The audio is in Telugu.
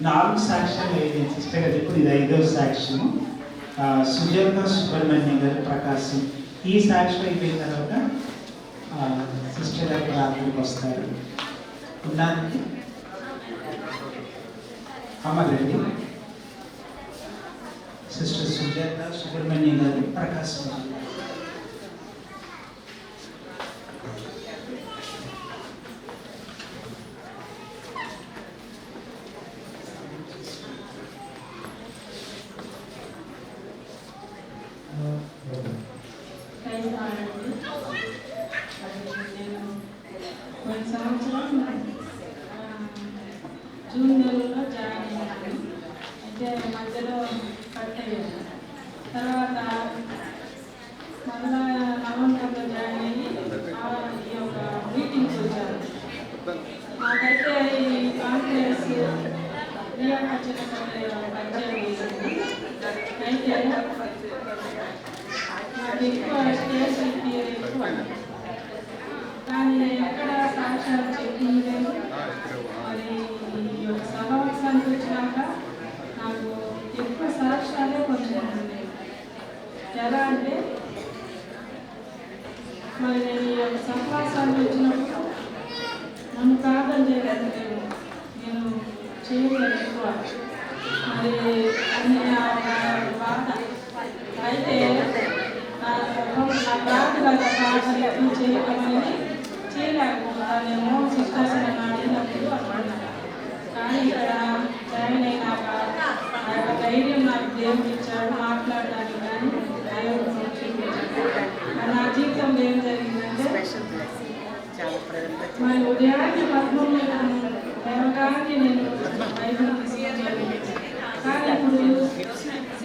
4 సాక్ష్యాలు అయినాయి సిస్టర్ గారు. ఇప్పుడు ఇది 5వ సాక్ష్యము. సుజాత సుబ్రహ్మణ్యం గారు ప్రకాశం. ఈ సాక్ష్యం అయిపోయిన తర్వాత సిస్టర్ గారు ప్రార్థనకు వస్తారు. ఉన్నానికి అమ్మగారండి. సిస్టర్ సుజాత సుబ్రహ్మణ్యం గారు ప్రకాశం. జూన్ నెలలో జాయిన్ అయ్యాను. అయితే మధ్యలో కట్ అయ్యాను. తర్వాత మళ్ళా నవంబర్లో జాయిన్ అయ్యి ఈ యొక్క మీటింగ్కి వచ్చాను. నాకైతే ఈ కాన్ఫరెన్స్ రియాకర్చన పరిచయం చేసింది. అయితే నాకు ఎక్కువ స్టేజ్ ఎక్కువ, కానీ ఎక్కడ సాక్ష్యాలు చెప్పింది లేదు. మరి ఈ యొక్క సహవాసానికి వచ్చినాక నాకు ఎక్కువ సాక్ష్యాలే కొంచెం ఉన్నాయి. ఎలా అంటే మరి నేను ఈ యొక్క సహవాసానికి వచ్చినప్పుడు నన్ను ప్రార్థన చేయలేదు, నేను చేయలేదు ఎక్కువ. మరి అన్ని బాధ అయితే నా బాధ ప్రార్థన ఎక్కువ చేయడం అనేది చేయలేకపోతానేమో సిస్టర్స్ అడిగినప్పుడు అన్నాను. కానీ ఇక్కడ జాయిన్ అయినాక ఆ యొక్క ధైర్యం నాకు దేవుడు ఇచ్చాడు మాట్లాడడానికి. కానీ ఆ యొక్క నా జీవితంలో ఏం జరిగిందంటే మరి ఉదయాన్నే పద్మంలో లేవగానే నేను